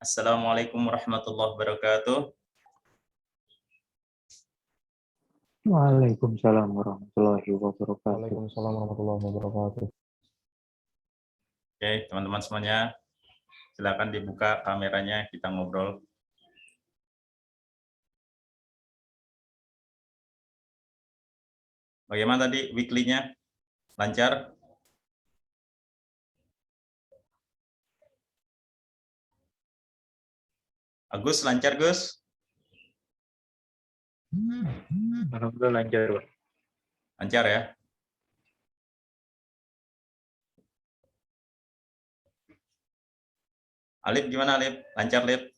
Assalamualaikum warahmatullahi wabarakatuh. Waalaikumsalam warahmatullahi wabarakatuh. Waalaikumsalam warahmatullahi wabarakatuh. Oke, teman-teman semuanya, silakan dibuka kameranya, kita ngobrol. Bagaimana tadi weekly-nya? Lancar? Agus, lancar Gus? Alhamdulillah lancar, Pak. Lancar ya? Alif gimana Alif? Lancar Alif?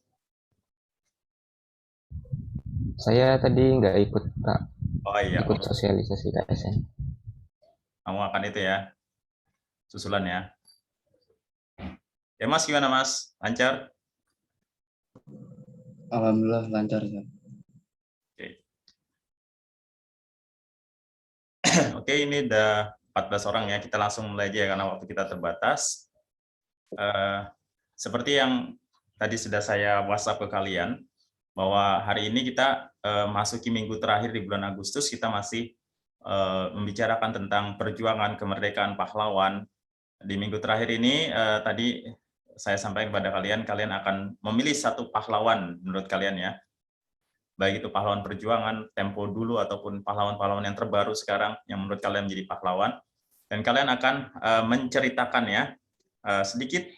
Saya tadi nggak ikut, Kak. Oh iya, Ikut sosialisasi KSN. kamu akan itu ya, susulan ya. Ya Mas, gimana Mas? Lancar? Alhamdulillah lancar ya. Oke, ini udah 14 orang ya, kita langsung mulai aja ya, karena waktu kita terbatas. Seperti yang tadi sudah saya WhatsApp ke kalian, bahwa hari ini kita masuki minggu terakhir di bulan Agustus, kita masih membicarakan tentang perjuangan kemerdekaan pahlawan. Di minggu terakhir ini tadi saya sampaikan kepada kalian, kalian akan memilih satu pahlawan menurut kalian ya. Baik itu pahlawan perjuangan, tempo dulu, ataupun pahlawan-pahlawan yang terbaru sekarang yang menurut kalian menjadi pahlawan. Dan kalian akan menceritakan ya sedikit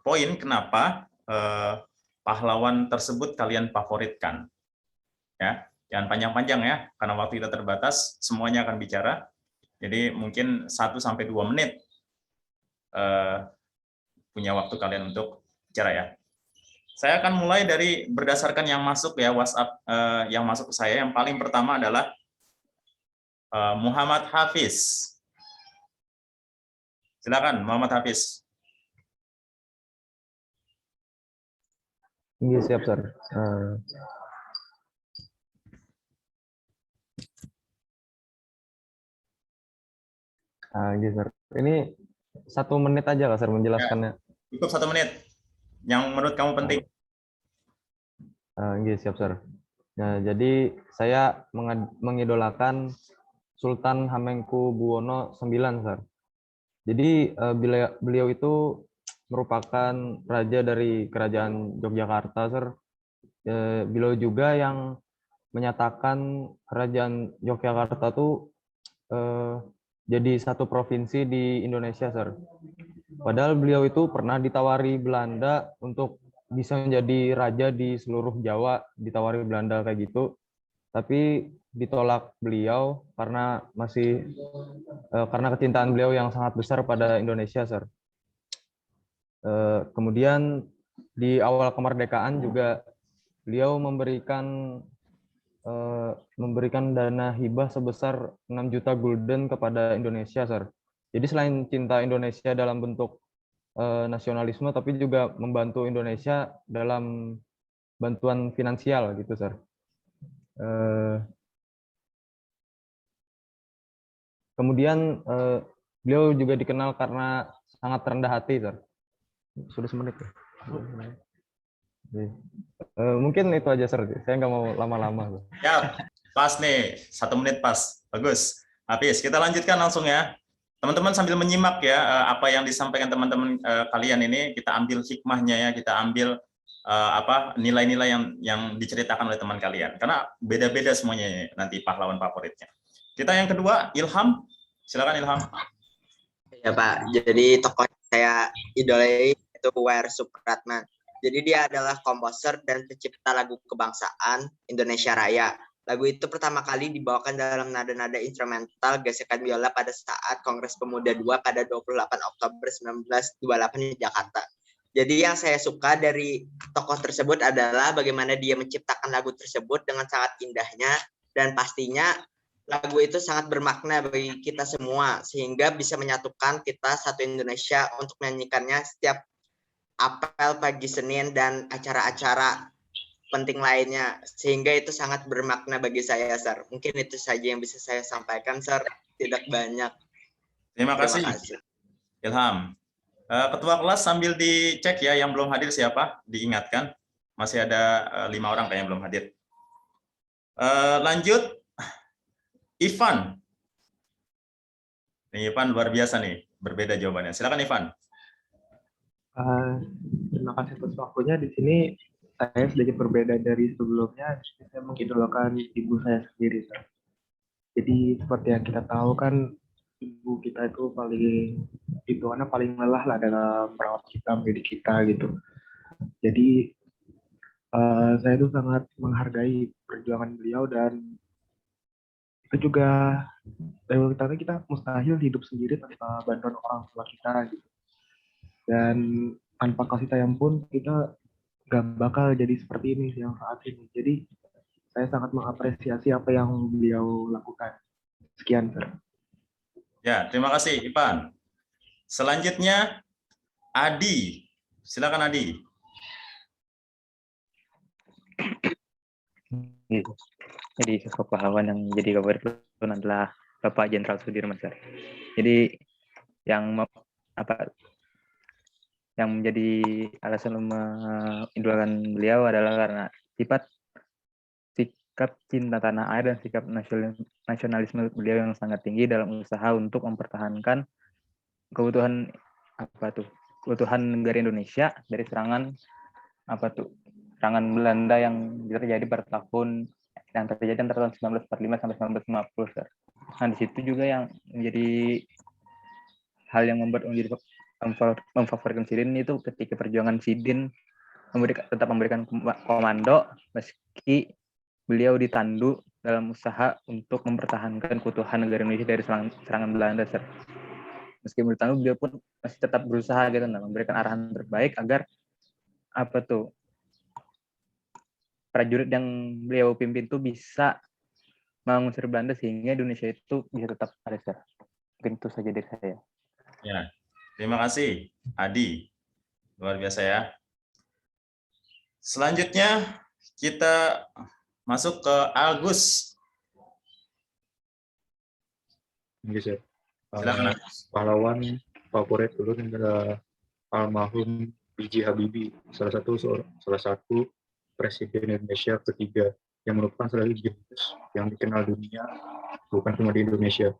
poin kenapa pahlawan tersebut kalian favoritkan. Ya, jangan panjang-panjang ya, karena waktu kita terbatas, semuanya akan bicara. Jadi mungkin 1-2 menit punya waktu kalian untuk bicara ya. Saya akan mulai dari berdasarkan yang masuk ya, WhatsApp yang masuk ke saya. Yang paling pertama adalah Muhammad Hafiz. Silakan Muhammad Hafiz. Iya, siap, Sir. Gitu, Sir. Ini 1 menit aja, Kak, Sir, menjelaskannya. Cukup 1 menit. Yang menurut kamu penting. Gitu, siap, Sir. Nah, jadi saya mengidolakan Sultan Hamengkubuwono IX, Sir. Jadi beliau itu merupakan raja dari kerajaan Yogyakarta, Sir. Beliau juga yang menyatakan kerajaan Yogyakarta itu jadi satu provinsi di Indonesia, Sir. Padahal beliau itu pernah ditawari Belanda untuk bisa menjadi raja di seluruh Jawa, ditawari Belanda kayak gitu. Tapi ditolak beliau karena karena kecintaan beliau yang sangat besar pada Indonesia, Sir. Kemudian di awal kemerdekaan juga beliau memberikan dana hibah sebesar 6 juta gulden kepada Indonesia, Sir. Jadi selain cinta Indonesia dalam bentuk nasionalisme, tapi juga membantu Indonesia dalam bantuan finansial gitu, Sir. Kemudian beliau juga dikenal karena sangat rendah hati, Sir. Sudah 1 menit ya. Mungkin itu aja, Sir. Saya nggak mau lama-lama. Ya, pas nih, 1 menit pas. Bagus. Habis, kita lanjutkan langsung ya. Teman-teman sambil menyimak ya apa yang disampaikan teman-teman kalian ini, kita ambil hikmahnya ya, kita ambil nilai-nilai yang diceritakan oleh teman kalian. Karena beda-beda semuanya nanti pahlawan favoritnya. Kita yang kedua, Ilham. Silakan Ilham. Ya Pak, jadi tokoh saya idolai itu W.R. Supratman. Jadi dia adalah komposer dan pencipta lagu kebangsaan Indonesia Raya. Lagu itu pertama kali dibawakan dalam nada-nada instrumental gesekan biola pada saat Kongres Pemuda II pada 28 Oktober 1928 di Jakarta. Jadi yang saya suka dari tokoh tersebut adalah bagaimana dia menciptakan lagu tersebut dengan sangat indahnya, dan pastinya lagu itu sangat bermakna bagi kita semua, sehingga bisa menyatukan kita satu Indonesia untuk menyanyikannya setiap apel pagi Senin dan acara-acara penting lainnya, sehingga itu sangat bermakna bagi saya, Sir. Mungkin itu saja yang bisa saya sampaikan, Sir. Tidak banyak. Terima kasih. Ilham. Ketua kelas sambil dicek ya, yang belum hadir siapa, diingatkan. Masih ada 5 orang kayaknya belum hadir. Lanjut, Ivan. Nih, Ivan luar biasa nih, berbeda jawabannya. Silakan Ivan. Terima kasih atas waktunya. Di sini saya sedikit berbeda dari sebelumnya. Saya mengidolakan ibu saya sendiri, Sir. Jadi seperti yang kita tahu kan, ibu kita itu paling lelah lah dalam merawat kita, mendidik kita gitu. Jadi saya itu sangat menghargai perjuangan beliau, dan itu juga kita mustahil hidup sendiri tanpa bantuan orang tua kita gitu. Dan tanpa kasih sayang pun kita gak bakal jadi seperti ini yang saat ini. Jadi saya sangat mengapresiasi apa yang beliau lakukan. Sekian, Sir. Ya, terima kasih Ivan. Selanjutnya Adi. Silakan Adi. Jadi sosok pahlawan yang menjadi kabar itu adalah Bapak Jenderal Sudirman, Sir. Jadi yang menjadi alasan mengidolakan beliau adalah karena sikap cinta tanah air dan sikap nasionalisme beliau yang sangat tinggi dalam usaha untuk mempertahankan kebutuhan negara Indonesia dari serangan Belanda yang terjadi pada terjadi antara tahun 1945 sampai 1950, Sir. Nah, di situ juga yang menjadi hal yang memfavoritkan Sidin itu ketika perjuangan Sidin tetap memberikan komando meski beliau ditandu dalam usaha untuk mempertahankan keutuhan negara Indonesia dari serangan Belanda, Sir. Meski ditandu, beliau pun masih tetap berusaha gitu, memberikan arahan terbaik agar prajurit yang beliau pimpin itu bisa mengusir Belanda sehingga Indonesia itu bisa tetap ada, Sir. Mungkin itu saja dari saya. Ya, terima kasih Adi. Luar biasa ya. Selanjutnya kita masuk ke Agus. Sir. Silakan. Pahlawan favorit dulu adalah almarhum B.J. Habibie, salah satu presiden Indonesia ketiga yang merupakan sekaligus yang dikenal dunia, bukan cuma di Indonesia.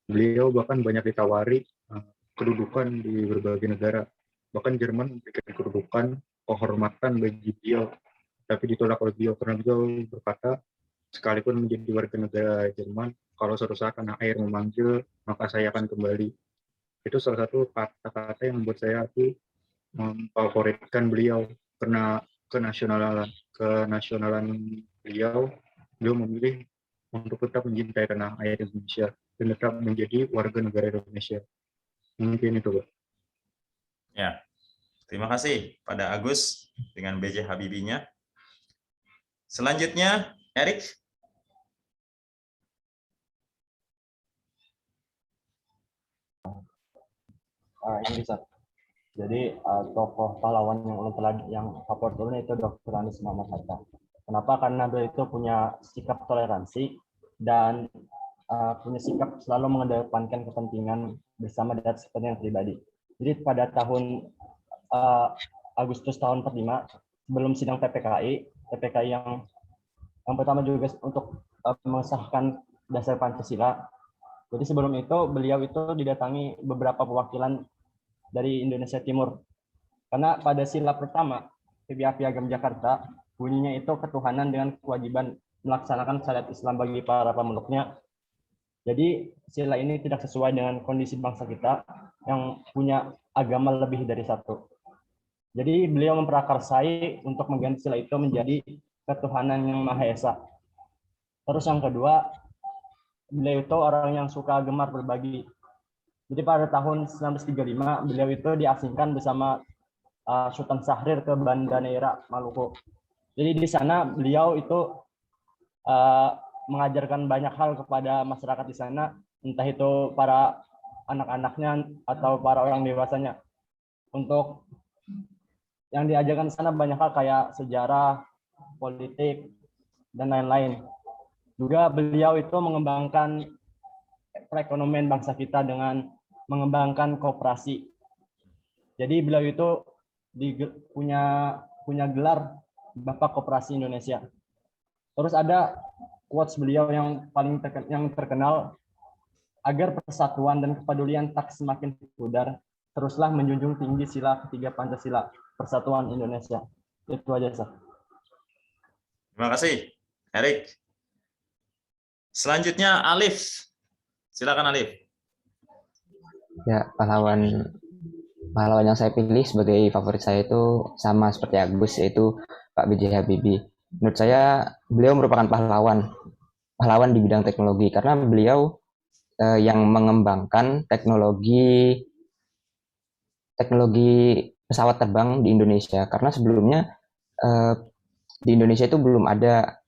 Beliau bahkan banyak ditawari kedudukan di berbagai negara. Bahkan Jerman memberikan kedudukan kehormatan bagi beliau, tapi ditolak oleh beliau karena beliau berkata, sekalipun menjadi warga negara Jerman, kalau suatu saat tanah air memanggil, maka saya akan kembali. Itu salah satu kata-kata yang membuat saya memfavoritkan beliau karena kenasionalan beliau memilih untuk tetap mencintai tanah air Indonesia dan tetap menjadi warga negara Indonesia. Mungkin itu, Pak. Ya, terima kasih pada Agus dengan B.J. Habibie-nya. Selanjutnya, Erik. Ini bisa. Jadi tokoh pahlawan yang favorit dulu itu Dr. Anies Muhammad Hatta. Kenapa? Karena beliau itu punya sikap toleransi dan punya sikap selalu mengedepankan kepentingan bersama dan kepentingan pribadi. Jadi pada tahun Agustus tahun 45 sebelum sidang PPKI yang pertama juga untuk mengesahkan dasar Pancasila. Jadi sebelum itu beliau itu didatangi beberapa perwakilan dari Indonesia Timur. Karena pada sila pertama Piagam Jakarta bunyinya itu ketuhanan dengan kewajiban melaksanakan syariat Islam bagi para pemeluknya. Jadi sila ini tidak sesuai dengan kondisi bangsa kita yang punya agama lebih dari satu. Jadi beliau memprakarsai untuk mengganti sila itu menjadi ketuhanan yang Maha Esa. Terus yang kedua, beliau itu orang yang suka gemar berbagi. Jadi pada tahun 1935 beliau itu diasingkan bersama Sultan Syahrir ke Banda Neira, Maluku. Jadi di sana beliau itu mengajarkan banyak hal kepada masyarakat di sana, entah itu para anak-anaknya atau para orang dewasanya. Untuk yang diajarkan di sana banyak hal kayak sejarah, politik, dan lain-lain. Juga beliau itu mengembangkan perekonomian bangsa kita dengan mengembangkan koperasi. Jadi beliau itu punya gelar Bapak Koperasi Indonesia. Terus ada quotes beliau yang paling terkenal, agar persatuan dan kepedulian tak semakin pudar, teruslah menjunjung tinggi sila ketiga Pancasila, Persatuan Indonesia. Itu aja, Sir. Terima kasih, Erik. Selanjutnya Alif. Silakan Alif. Ya, pahlawan yang saya pilih sebagai favorit saya itu sama seperti Agus, yaitu Pak B.J. Habibie. Menurut saya beliau merupakan pahlawan di bidang teknologi karena beliau yang mengembangkan teknologi pesawat terbang di Indonesia. Karena sebelumnya di Indonesia itu belum ada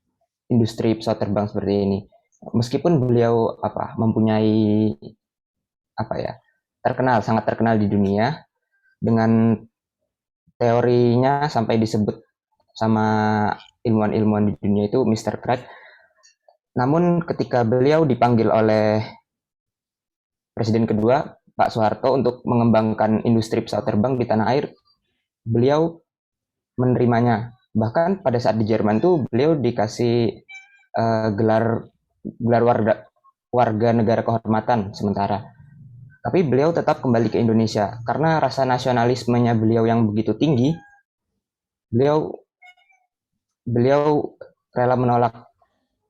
industri pesawat terbang seperti ini. Meskipun beliau mempunyai sangat terkenal di dunia dengan teorinya sampai disebut sama ilmuwan-ilmuwan di dunia itu Mr. Crack. Namun ketika beliau dipanggil oleh Presiden kedua, Pak Soeharto, untuk mengembangkan industri pesawat terbang di tanah air, beliau menerimanya. Bahkan pada saat di Jerman tuh beliau dikasih gelar warga negara kehormatan sementara. Tapi beliau tetap kembali ke Indonesia karena rasa nasionalismenya beliau yang begitu tinggi. Beliau rela menolak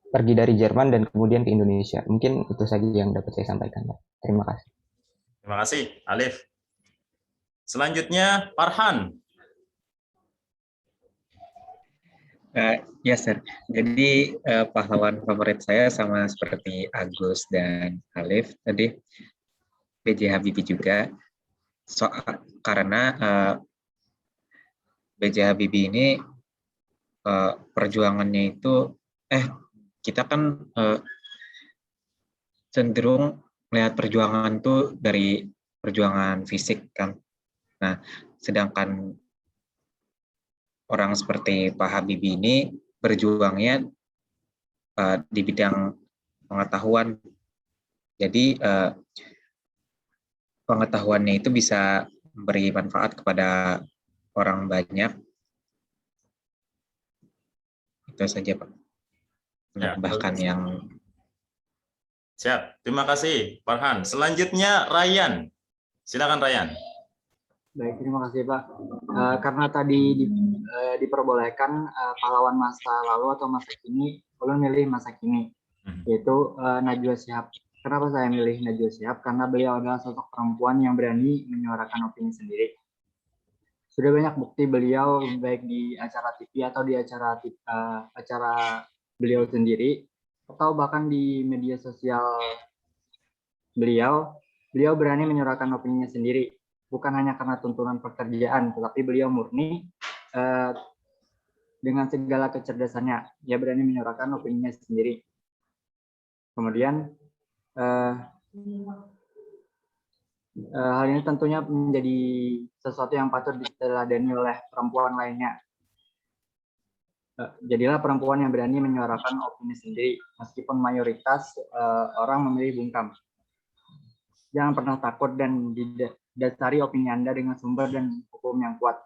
pergi dari Jerman dan kemudian ke Indonesia. Mungkin itu saja yang dapat saya sampaikan, Pak. Terima kasih. Terima kasih, Alif. Selanjutnya, Farhan. Ya, Sir. Jadi pahlawan favorit saya sama seperti Agus dan Alif tadi, B.J. Habibie juga. Karena B.J. Habibie ini perjuangannya itu, kita kan cenderung melihat perjuangan tuh dari perjuangan fisik kan. Nah, sedangkan orang seperti Pak Habibie ini berjuangnya di bidang pengetahuan. Jadi pengetahuannya itu bisa memberi manfaat kepada orang banyak. Itu saja, Pak. Menambahkan yang Siap, terima kasih Farhan. Selanjutnya Ryan. Silakan Ryan. Baik, terima kasih Pak. Karena tadi diperbolehkan pahlawan masa lalu atau masa kini, ulun milih masa kini, yaitu Najwa Shihab. Kenapa saya milih Najwa Shihab? Karena beliau adalah sosok perempuan yang berani menyuarakan opini sendiri. Sudah banyak bukti beliau baik di acara TV atau di acara beliau sendiri, atau bahkan di media sosial beliau berani menyuarakan opininya sendiri, bukan hanya karena tuntunan pekerjaan, tetapi beliau murni dengan segala kecerdasannya, dia berani menyuarakan opininya sendiri. Kemudian hal ini tentunya menjadi sesuatu yang patut diteladani oleh perempuan lainnya. Jadilah perempuan yang berani menyuarakan opini sendiri, meskipun mayoritas orang memilih bungkam. Jangan pernah takut dan didasari opini Anda dengan sumber dan hukum yang kuat.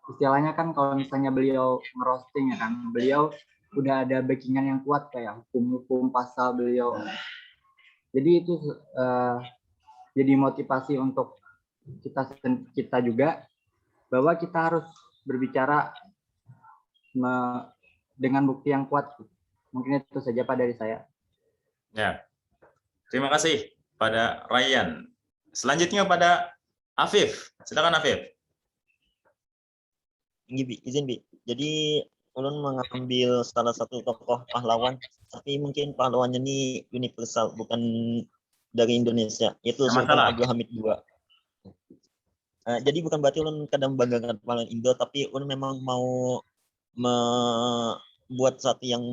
Istilahnya kan kalau misalnya beliau ngerosting, ya kan, beliau udah ada backingan yang kuat kayak hukum-hukum pasal beliau. Jadi itu jadi motivasi untuk kita juga, bahwa kita harus berbicara dengan bukti yang kuat. Mungkin itu saja Pak dari saya. Ya, terima kasih pada Ryan. Selanjutnya pada Afif. Silakan Afif. Izin Bi. Jadi ulun mengambil salah satu tokoh pahlawan, tapi mungkin pahlawannya ini universal, bukan dari Indonesia, yaitu Sultan Abdul Hamid II. Jadi bukan berarti ulun kadang membanggakan pahlawan Indo, tapi ulun memang mau membuat satu yang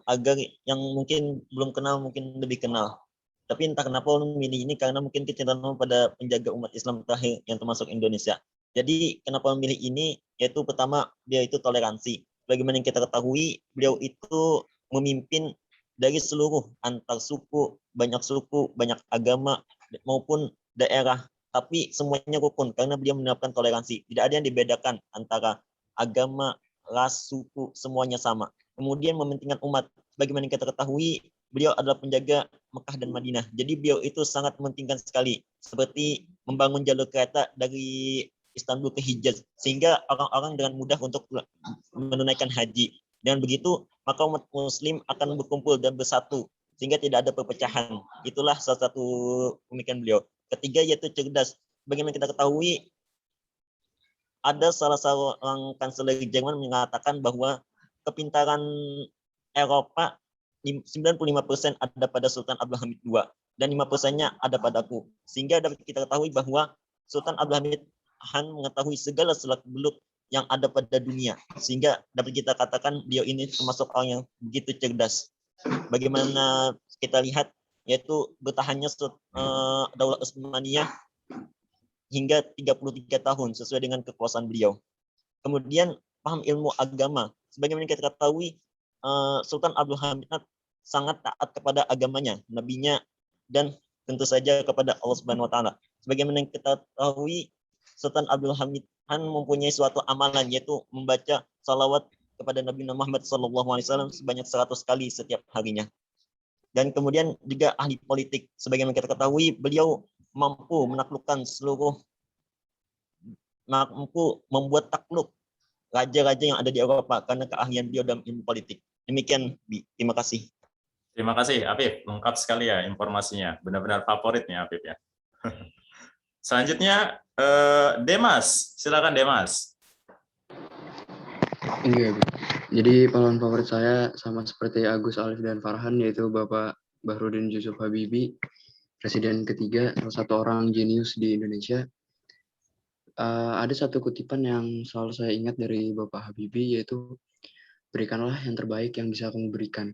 agar yang mungkin belum kenal mungkin lebih kenal. Tapi entah kenapa ulun memilih ini karena mungkin kecintaan pada penjaga umat Islam terakhir yang termasuk Indonesia. Jadi kenapa memilih ini? Yaitu pertama, dia itu toleransi. Bagaimana yang kita ketahui, beliau itu memimpin dari seluruh antar suku, banyak agama maupun daerah tapi semuanya rukun karena beliau menerapkan toleransi. Tidak ada yang dibedakan antara agama, ras, suku, semuanya sama. Kemudian mementingkan umat. Bagaimana kita ketahui, beliau adalah penjaga Mekah dan Madinah. Jadi beliau itu sangat mementingkan sekali, seperti membangun jalur kereta dari Istanbul ke Hijaz, sehingga orang-orang dengan mudah untuk menunaikan haji. Dan begitu, maka umat muslim akan berkumpul dan bersatu, sehingga tidak ada perpecahan. Itulah salah satu pemikiran beliau. Ketiga yaitu cerdas. Bagaimana kita ketahui, ada salah seorang kanselir Jerman mengatakan bahwa kepintaran Eropa 95% ada pada Sultan Abdul Hamid II dan 5%-nya ada padaku. Sehingga dapat kita ketahui bahwa Sultan Abdul Hamid Han mengetahui segala seluk-beluk yang ada pada dunia. Sehingga dapat kita katakan beliau ini termasuk orang yang begitu cerdas. Bagaimana kita lihat, yaitu bertahannya Daulah Utsmaniyah hingga 33 tahun sesuai dengan kekuasaan beliau. Kemudian paham ilmu agama. Sebagaimana kita ketahui, Sultan Abdul Hamid sangat taat kepada agamanya, nabinya, dan tentu saja kepada Allah Subhanahu wa taala. Sebagaimana kita ketahui, Sultan Abdul Hamid Han mempunyai suatu amalan, yaitu membaca salawat kepada Nabi Muhammad SAW sebanyak 100 kali setiap harinya. Dan kemudian juga ahli politik. Sebagaimana kita ketahui, beliau mampu menaklukkan mampu membuat takluk raja-raja yang ada di Eropa karena keahlian beliau dalam ilmu politik. Demikian, Bi. Terima kasih. Terima kasih, Afif. Lengkap sekali ya informasinya. Benar-benar favorit nih, Afif ya. Selanjutnya, Demas. Silakan, Demas. Iya, jadi pahlawan favorit saya sama seperti Agus, Alif, dan Farhan, yaitu Bapak Bahrudin Yusuf Habibie, Presiden ketiga, salah satu orang jenius di Indonesia. Ada satu kutipan yang selalu saya ingat dari Bapak Habibie, yaitu berikanlah yang terbaik yang bisa kamu berikan.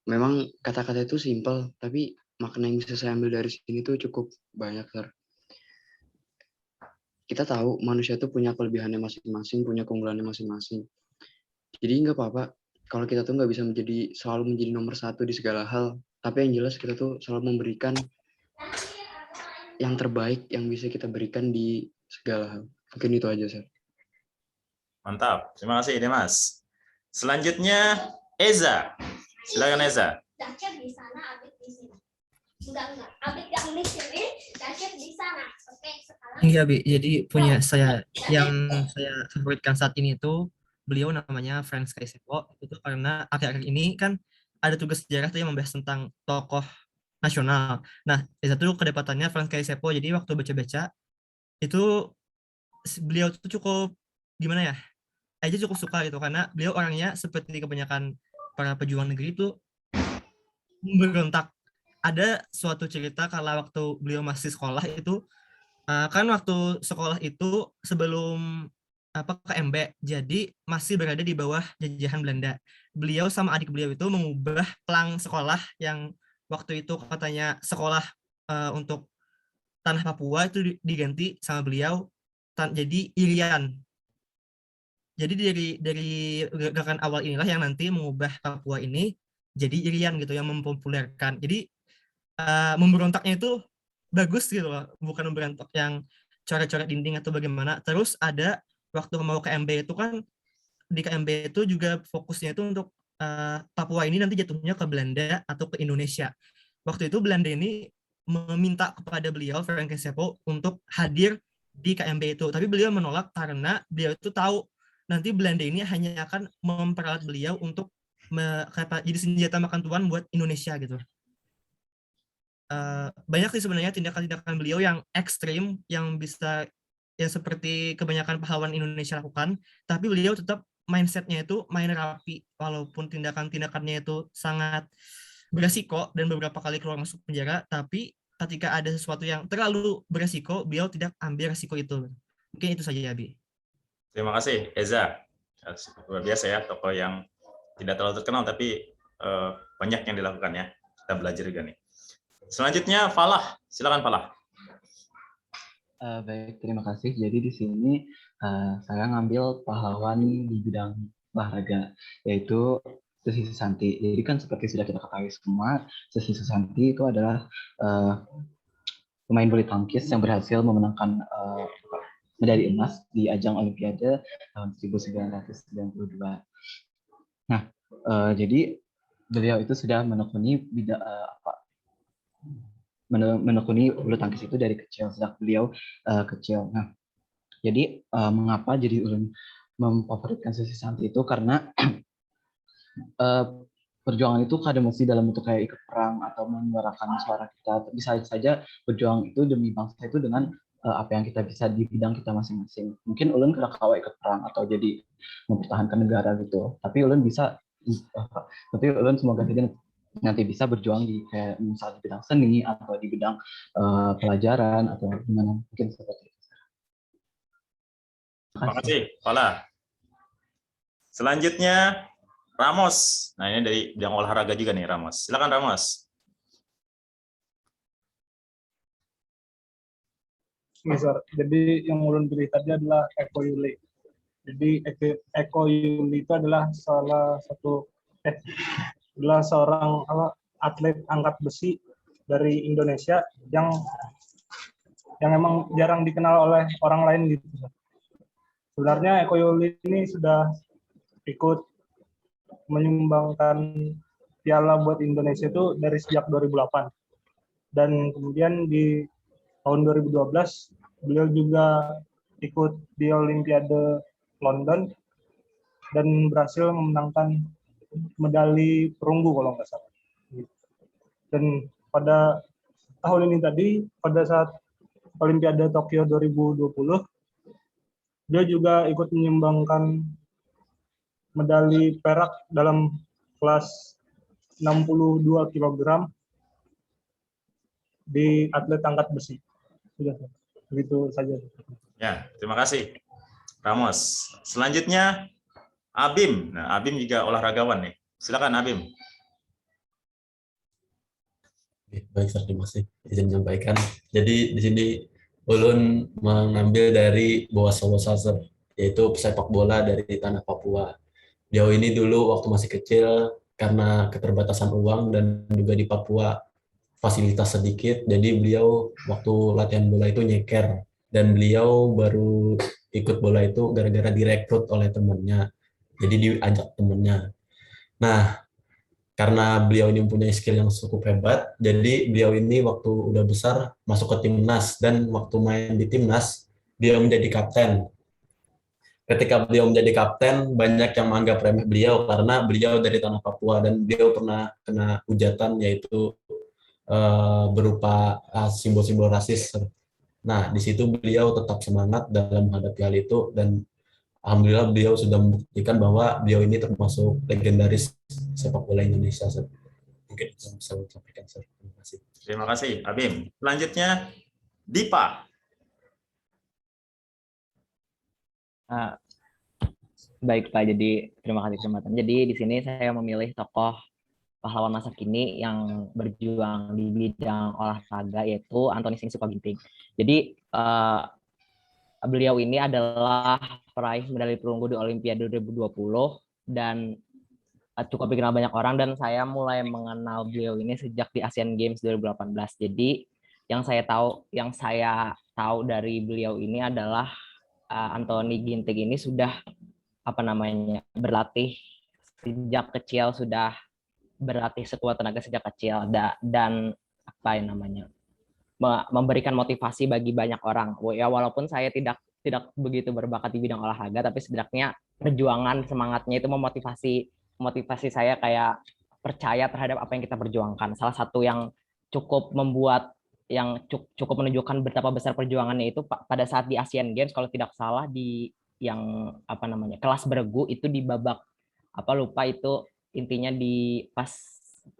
Memang kata-kata itu simpel, tapi makna yang bisa saya ambil dari sini tuh cukup banyak, Sir. Kita tahu manusia itu punya kelebihannya masing-masing, punya keunggulannya masing-masing. Jadi nggak apa-apa kalau kita tuh nggak bisa selalu menjadi nomor satu di segala hal, tapi yang jelas kita tuh selalu memberikan yang terbaik yang bisa kita berikan di segala hal. Mungkin itu aja, Sir. Mantap. Terima kasih, Demas. Selanjutnya, Eza. Silakan, Eza. Dakir di sana, Abid di sini. Enggak. Abid yang di sini, Dakir di sana. Oke, sekarang. Iya, Bi. Jadi punya saya yang saya favoritkan saat ini itu beliau namanya Franz Kaisepo. Itu karena akhir-akhir ini kan ada tugas sejarah tuh yang membahas tentang tokoh nasional. Nah, itu tuh kedapatannya Franz Kaisepo. Jadi waktu baca-baca itu beliau tuh cukup gimana ya? Aja cukup suka gitu karena beliau orangnya seperti kebanyakan para pejuang negeri itu memberontak. Ada suatu cerita kalau waktu beliau masih sekolah itu kan waktu sekolah itu sebelum KMB, jadi masih berada di bawah jajahan Belanda. Beliau sama adik beliau itu mengubah pelang sekolah yang waktu itu katanya sekolah untuk tanah Papua itu diganti sama beliau jadi Irian. Jadi dari gerakan awal inilah yang nanti mengubah Papua ini jadi Irian gitu, yang mempopulerkan. Jadi memberontaknya itu bagus gitu loh, bukan memberontak yang coret-coret dinding atau bagaimana. Terus ada waktu mau KMB itu kan, di KMB itu juga fokusnya itu untuk Papua ini nanti jatuhnya ke Belanda atau ke Indonesia. Waktu itu Belanda ini meminta kepada beliau, Franz Kaisepo, untuk hadir di KMB itu. Tapi beliau menolak karena beliau itu tahu nanti Belanda ini hanya akan memperalat beliau untuk jadi senjata makan tuan buat Indonesia gitu. Banyak sih sebenarnya tindakan-tindakan beliau yang ekstrim, yang bisa yang seperti kebanyakan pahlawan Indonesia lakukan, tapi beliau tetap mindsetnya itu main rapi, walaupun tindakan-tindakannya itu sangat beresiko dan beberapa kali keluar masuk penjara, tapi ketika ada sesuatu yang terlalu beresiko, beliau tidak ambil resiko itu. Mungkin itu saja ya, Bi. Terima kasih, Eza. Luar biasa ya, tokoh yang tidak terlalu terkenal, tapi banyak yang dilakukan ya. Kita belajar juga nih. Selanjutnya, Falah. Silakan, Falah. Baik, terima kasih. Jadi di sini saya ngambil pahlawan di bidang olahraga, yaitu Susi Susanti. Jadi kan seperti sudah kita ketahui semua, Susi Susanti itu adalah pemain bulu tangkis yang berhasil memenangkan medali emas di ajang Olimpiade tahun 1992. Nah, jadi beliau itu sudah menekuni menekuni bulu tangkis itu dari kecil, sejak beliau kecil. Nah, jadi mengapa jadi ulun memfavoritkan Susi Santi itu karena perjuangan itu kadang mesti dalam bentuk kayak ikut perang atau menyuarakan suara kita. Bisa saja berjuang itu demi bangsa itu dengan apa yang kita bisa di bidang kita masing-masing. Mungkin ulun kena kawa ikut perang atau jadi mempertahankan negara gitu. Tapi ulun bisa, tapi ulun semoga saja nanti bisa berjuang di kayak misalnya di bidang seni atau di bidang pelajaran atau gimana, mungkin seperti itu. Terima kasih, Fala. Selanjutnya Ramos. Nah, ini dari bidang olahraga juga nih, Ramos. Silakan, Ramos. Misal, jadi yang ulun pilih tadi adalah Eko Yuli. Jadi Eko Yuli itu adalah adalah seorang atlet angkat besi dari Indonesia yang emang jarang dikenal oleh orang lain gitu. Sebenarnya Eko Yuli ini sudah ikut menyumbangkan piala buat Indonesia itu dari sejak 2008. Dan kemudian di tahun 2012 beliau juga ikut di Olimpiade London dan berhasil memenangkan medali perunggu kalau nggak salah. Dan pada tahun ini tadi, pada saat Olimpiade Tokyo 2020, dia juga ikut menyumbangkan medali perak dalam kelas 62 kg di atlet angkat besi. Sudah, begitu saja. Ya, terima kasih, Ramos. Selanjutnya, Abim. Nah, Abim juga olahragawan nih. Silakan, Abim. Baik, terima kasih. Izin menyampaikan. Jadi di sini ulun mengambil dari Boas Solo Sazer, yaitu pesepak bola dari tanah Papua. Dia ini dulu waktu masih kecil karena keterbatasan uang dan juga di Papua fasilitas sedikit, jadi beliau waktu latihan bola itu nyeker, dan beliau baru ikut bola itu gara-gara direkrut oleh temannya, jadi diajak temannya. Nah, karena beliau ini mempunyai skill yang cukup hebat, jadi beliau ini waktu udah besar masuk ke timnas, dan waktu main di timnas beliau menjadi kapten. Ketika beliau menjadi kapten, banyak yang menganggap remeh beliau karena beliau dari tanah Papua, dan beliau pernah kena hujatan yaitu berupa simbol-simbol rasis. Nah, di situ beliau tetap semangat dalam menghadapi hal itu, dan alhamdulillah beliau sudah membuktikan bahwa beliau ini termasuk legendaris sepak bola Indonesia. Mungkin bisa saya sampaikan. Terima kasih. Terima kasih, Abim. Selanjutnya, Dipa. Baik Pak, jadi terima kasih kesempatan. Jadi di sini saya memilih tokoh pahlawan masa kini yang berjuang di bidang olahraga, yaitu Antoni Sinisuka Ginting. Jadi beliau ini adalah peraih medali perunggu di Olimpiade 2020 dan cukup dikenal banyak orang, dan saya mulai mengenal beliau ini sejak di Asian Games 2018. Jadi yang saya tahu dari beliau ini adalah Antoni Ginting ini sudah berlatih sejak kecil, sudah berlatih sekuat tenaga sejak kecil, dan memberikan motivasi bagi banyak orang. Ya, walaupun saya tidak begitu berbakat di bidang olahraga, tapi setidaknya perjuangan semangatnya itu memotivasi saya kayak percaya terhadap apa yang kita perjuangkan. Salah satu yang cukup menunjukkan betapa besar perjuangannya itu pada saat di Asian Games, kalau tidak salah di yang kelas beregu itu di babak lupa itu, intinya di pas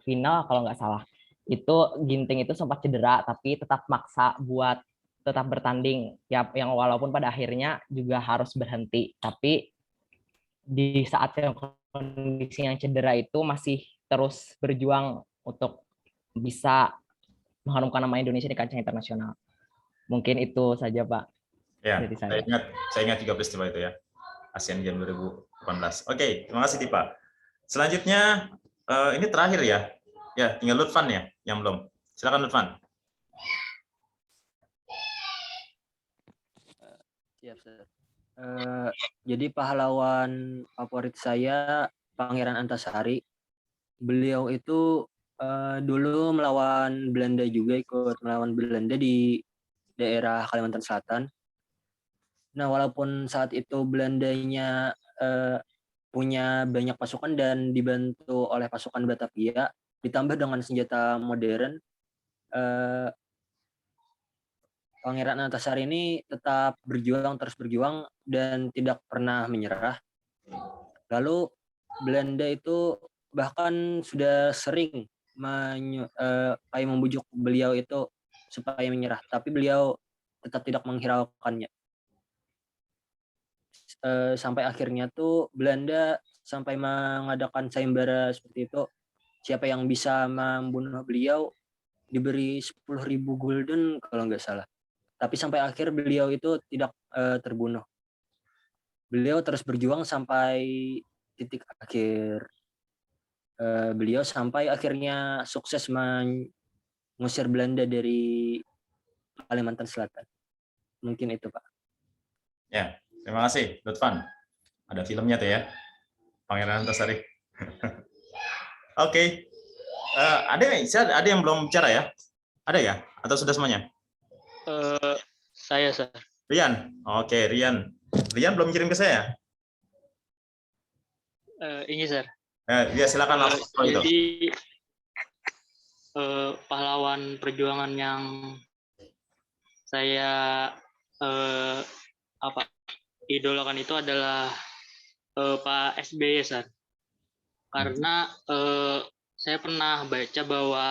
final kalau nggak salah, itu Ginting itu sempat cedera tapi tetap maksa buat tetap bertanding ya, yang walaupun pada akhirnya juga harus berhenti, tapi di saat yang kondisi yang cedera itu masih terus berjuang untuk bisa mengharumkan nama Indonesia di kancah internasional. Mungkin itu saja Pak. Ya, saya ingat juga peristiwa itu ya, Asian Games 2018. Oke, terima kasih Dipa. Selanjutnya, ini terakhir ya. Ya, tinggal Lutfan ya, yang belum. Silakan Lutfan. Siap, Sir. Jadi pahlawan favorit saya Pangeran Antasari. Beliau itu dulu melawan Belanda juga, ikut melawan Belanda di daerah Kalimantan Selatan. Nah, walaupun saat itu Belandanya punya banyak pasukan dan dibantu oleh pasukan Batavia, ditambah dengan senjata modern, Pangeran Antasari ini tetap terus berjuang dan tidak pernah menyerah. Lalu Belanda itu bahkan sudah sering kayak membujuk beliau itu supaya menyerah, tapi beliau tetap tidak menghiraukannya. Sampai akhirnya tuh Belanda sampai mengadakan sayembara seperti itu. Siapa yang bisa membunuh beliau diberi 10.000 gulden kalau nggak salah. Tapi sampai akhir beliau itu tidak terbunuh. Beliau terus berjuang sampai titik akhir beliau, sampai akhirnya sukses mengusir Belanda dari Kalimantan Selatan. Mungkin itu, Pak. Ya, terima kasih, Lutfan. Ada filmnya tuh ya, Pangeran Antasari. Oke. Ada yang belum bicara ya? Ada ya? Atau sudah semuanya? Saya, Sir. Rian. Oke, Rian. Rian belum kirim ke saya? Ini, Sir. Ya, silakan langsung. Jadi pahlawan perjuangan yang saya idolakan itu adalah Pak SBY, Sir. Karena saya pernah baca bahwa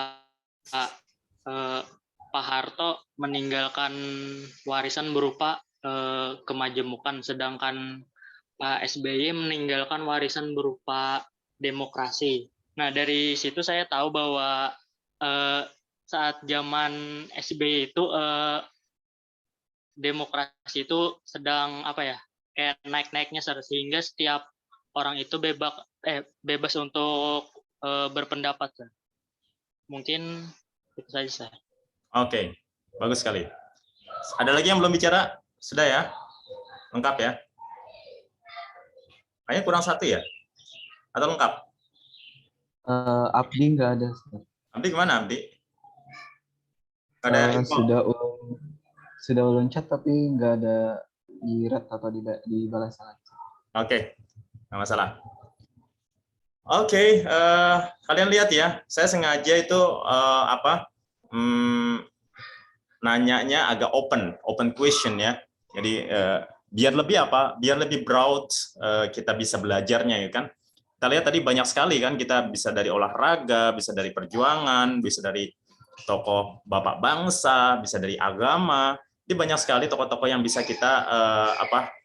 Pak Harto meninggalkan warisan berupa kemajemukan, sedangkan Pak SBY meninggalkan warisan berupa demokrasi. Nah, dari situ saya tahu bahwa saat zaman SBY itu demokrasi itu sedang kayak naik-naiknya, sehingga setiap orang itu bebas untuk berpendapat. Mungkin itu saja. Oke, bagus sekali. Ada lagi yang belum bicara? Sudah ya? Lengkap ya? Kayaknya kurang satu ya? Atau lengkap? Abdi nggak ada. Abdi kemana, Abdi? Ada sudah ulun chat tapi nggak ada di red atau di balasan. Oke, nggak masalah. Oke, kalian lihat ya, saya sengaja itu nanyanya agak open question ya. Jadi biar lebih broad kita bisa belajarnya ya kan. Kita lihat tadi banyak sekali kan, kita bisa dari olahraga, bisa dari perjuangan, bisa dari tokoh bapak bangsa, bisa dari agama. Jadi banyak sekali tokoh-tokoh yang bisa kita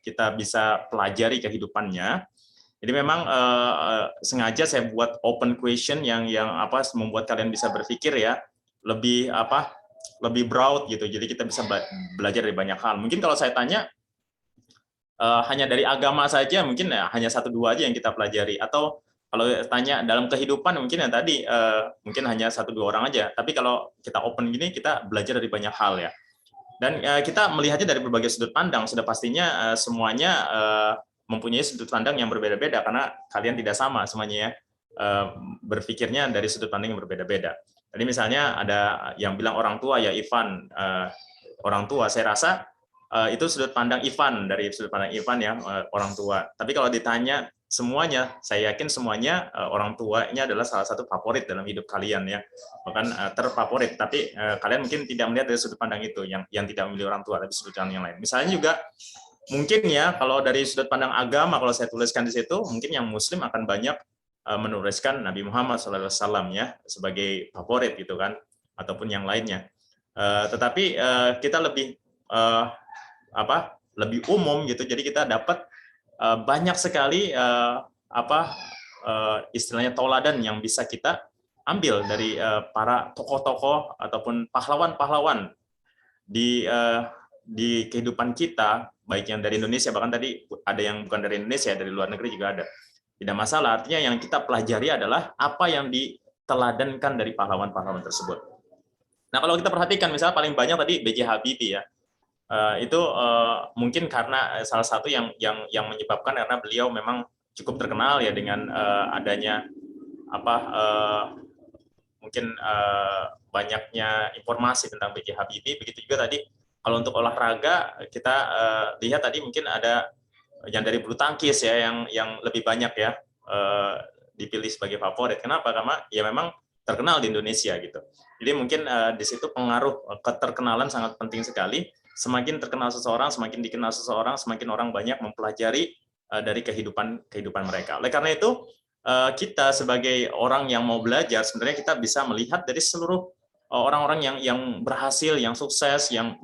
kita bisa pelajari kehidupannya. Jadi memang sengaja saya buat open question yang membuat kalian bisa berpikir ya lebih lebih broad gitu. Jadi kita bisa belajar dari banyak hal. Mungkin kalau saya tanya hanya dari agama saja mungkin ya hanya 1-2 aja yang kita pelajari, atau kalau tanya dalam kehidupan mungkin yang tadi mungkin hanya 1-2 orang aja. Tapi kalau kita open gini kita belajar dari banyak hal ya. Dan kita melihatnya dari berbagai sudut pandang. Sudah pastinya semuanya mempunyai sudut pandang yang berbeda-beda karena kalian tidak sama semuanya ya. Berpikirnya dari sudut pandang yang berbeda-beda. Jadi misalnya ada yang bilang orang tua ya Ivan, orang tua. Saya rasa itu sudut pandang Ivan, dari sudut pandang Ivan ya orang tua. Tapi kalau ditanya semuanya, saya yakin semuanya orang tuanya adalah salah satu favorit dalam hidup kalian ya, bahkan terfavorit. Tapi kalian mungkin tidak melihat dari sudut pandang itu, yang tidak memilih orang tua, tapi sudut pandang yang lain. Misalnya juga mungkin ya kalau dari sudut pandang agama, kalau saya tuliskan di situ, mungkin yang Muslim akan banyak menuliskan Nabi Muhammad SAW ya sebagai favorit gitu kan, ataupun yang lainnya. Tetapi kita lebih lebih umum gitu, jadi kita dapat banyak sekali istilahnya tauladan yang bisa kita ambil dari para tokoh-tokoh ataupun pahlawan-pahlawan di kehidupan kita, baik yang dari Indonesia, bahkan tadi ada yang bukan dari Indonesia, dari luar negeri juga ada. Tidak masalah, artinya yang kita pelajari adalah apa yang diteladankan dari pahlawan-pahlawan tersebut. Nah, kalau kita perhatikan misalnya paling banyak tadi B.J. Habibie ya. Itu mungkin karena salah satu yang menyebabkan karena beliau memang cukup terkenal ya dengan adanya mungkin banyaknya informasi tentang B.J. Habibie. Begitu juga tadi kalau untuk olahraga kita lihat tadi mungkin ada yang dari bulu tangkis ya yang lebih banyak ya dipilih sebagai favorit. Kenapa? Karena ya memang terkenal di Indonesia gitu. Jadi mungkin di situ pengaruh keterkenalan sangat penting sekali. Semakin terkenal seseorang, semakin dikenal seseorang, semakin orang banyak mempelajari dari kehidupan mereka. Oleh karena itu, kita sebagai orang yang mau belajar, sebenarnya kita bisa melihat dari seluruh orang-orang yang berhasil, yang sukses, yang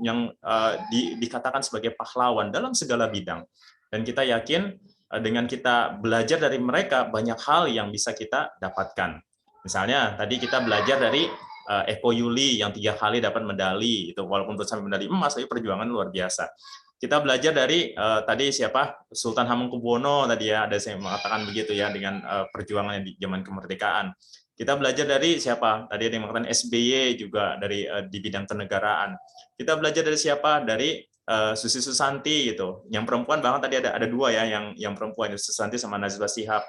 dikatakan sebagai pahlawan dalam segala bidang. Dan kita yakin dengan kita belajar dari mereka, banyak hal yang bisa kita dapatkan. Misalnya, tadi kita belajar dari Eko Yuli yang 3 kali dapat medali, itu walaupun belum sampai medali emas, tapi perjuangan luar biasa. Kita belajar dari tadi siapa Sultan Hamengkubuwono tadi ya, ada yang mengatakan begitu ya dengan perjuangannya di zaman kemerdekaan. Kita belajar dari siapa tadi ada yang mengatakan SBY juga dari di bidang kenegaraan. Kita belajar dari siapa dari Susi Susanti gitu. Yang perempuan bahkan tadi ada 2 ya yang perempuan, Susanti sama Najwa Shihab.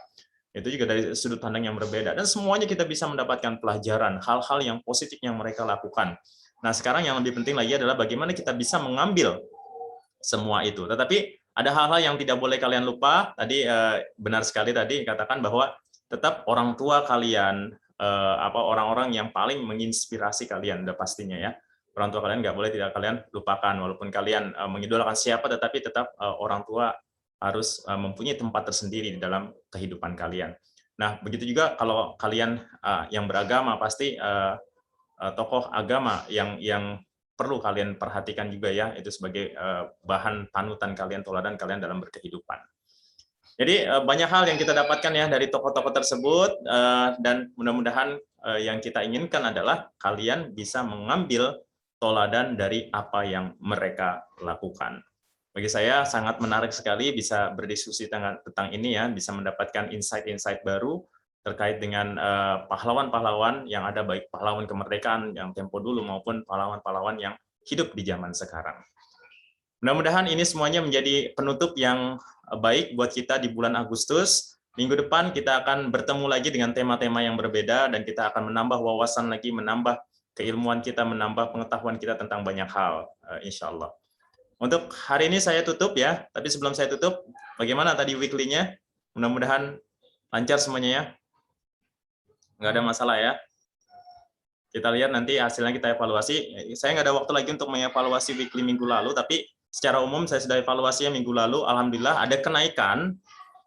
Itu juga dari sudut pandang yang berbeda, dan semuanya kita bisa mendapatkan pelajaran, hal-hal yang positif yang mereka lakukan. Nah, sekarang yang lebih penting lagi adalah bagaimana kita bisa mengambil semua itu. Tetapi ada hal-hal yang tidak boleh kalian lupa. Tadi benar sekali tadi katakan bahwa tetap orang tua kalian, orang-orang yang paling menginspirasi kalian, udah pastinya ya. Orang tua kalian nggak boleh tidak kalian lupakan, walaupun kalian mengidolakan siapa, tetapi tetap orang tua harus mempunyai tempat tersendiri di dalam kehidupan kalian. Nah, begitu juga kalau kalian yang beragama, pasti tokoh agama yang perlu kalian perhatikan juga ya, itu sebagai bahan panutan kalian, teladan kalian dalam berkehidupan. Jadi banyak hal yang kita dapatkan ya dari tokoh-tokoh tersebut, dan mudah-mudahan yang kita inginkan adalah kalian bisa mengambil teladan dari apa yang mereka lakukan. Bagi saya sangat menarik sekali bisa berdiskusi tentang ini ya, bisa mendapatkan insight-insight baru terkait dengan pahlawan-pahlawan yang ada, baik pahlawan kemerdekaan yang tempo dulu maupun pahlawan-pahlawan yang hidup di zaman sekarang. Mudah-mudahan ini semuanya menjadi penutup yang baik buat kita di bulan Agustus. Minggu depan kita akan bertemu lagi dengan tema-tema yang berbeda, dan kita akan menambah wawasan lagi, menambah keilmuan kita, menambah pengetahuan kita tentang banyak hal, insya Allah. Untuk hari ini saya tutup ya, tapi sebelum saya tutup, bagaimana tadi weekly-nya? Mudah-mudahan lancar semuanya ya. Nggak ada masalah ya. Kita lihat nanti hasilnya, kita evaluasi. Saya nggak ada waktu lagi untuk mengevaluasi weekly minggu lalu, tapi secara umum saya sudah evaluasinya minggu lalu. Alhamdulillah ada kenaikan,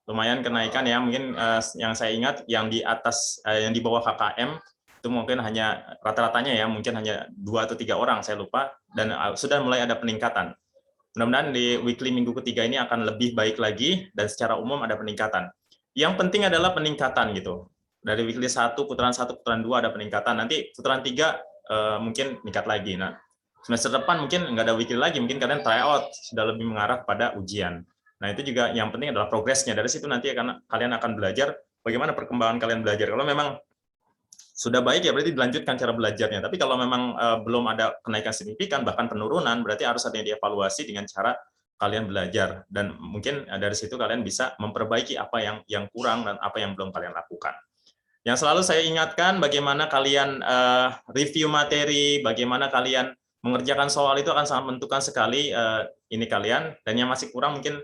lumayan kenaikan ya. Mungkin yang saya ingat yang di atas, yang di bawah KKM, itu mungkin hanya rata-ratanya ya, mungkin hanya 2 atau 3 orang, saya lupa, dan sudah mulai ada peningkatan. Mudah-mudahan di weekly minggu ketiga ini akan lebih baik lagi, dan secara umum ada peningkatan. Yang penting adalah peningkatan gitu. Dari weekly 1, putaran 1, putaran 2 ada peningkatan. Nanti putaran 3 mungkin meningkat lagi. Nah, semester depan mungkin nggak ada weekly lagi, mungkin kalian try out, sudah lebih mengarah pada ujian. Nah, itu juga yang penting adalah progresnya. Dari situ nanti kalian akan belajar bagaimana perkembangan kalian belajar. Kalau memang sudah baik ya berarti dilanjutkan cara belajarnya. Tapi kalau memang belum ada kenaikan signifikan, bahkan penurunan, berarti harus ada yang dievaluasi dengan cara kalian belajar. Dan mungkin dari situ kalian bisa memperbaiki apa yang kurang dan apa yang belum kalian lakukan. Yang selalu saya ingatkan, bagaimana kalian review materi, bagaimana kalian mengerjakan soal itu akan sangat menentukan sekali ini kalian. Dan yang masih kurang mungkin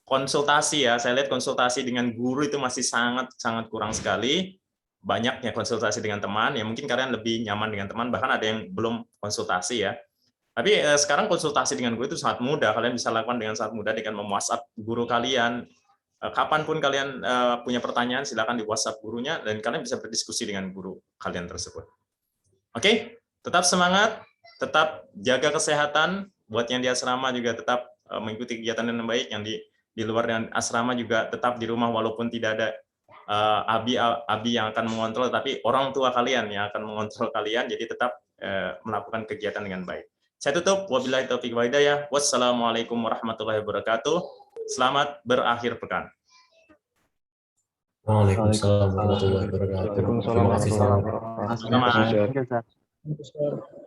konsultasi ya. Saya lihat konsultasi dengan guru itu masih sangat kurang sekali. Banyak yang konsultasi dengan teman, ya mungkin kalian lebih nyaman dengan teman, bahkan ada yang belum konsultasi ya. Tapi sekarang konsultasi dengan guru itu sangat mudah, kalian bisa lakukan dengan sangat mudah dengan mem-WhatsApp guru kalian. Kapanpun kalian punya pertanyaan, silakan di WhatsApp gurunya, dan kalian bisa berdiskusi dengan guru kalian tersebut. Oke, tetap semangat, tetap jaga kesehatan, buat yang di asrama juga tetap mengikuti kegiatan yang baik, yang di luar dan asrama juga tetap di rumah walaupun tidak ada abi yang akan mengontrol, tapi orang tua kalian yang akan mengontrol kalian, jadi tetap melakukan kegiatan dengan baik. Saya tutup, wabillahi taufiq wal hidayah. Wassalamualaikum warahmatullahi wabarakatuh. Selamat berakhir pekan. Waalaikumsalam warahmatullahi wabarakatuh. Terima kasih. Terima kasih.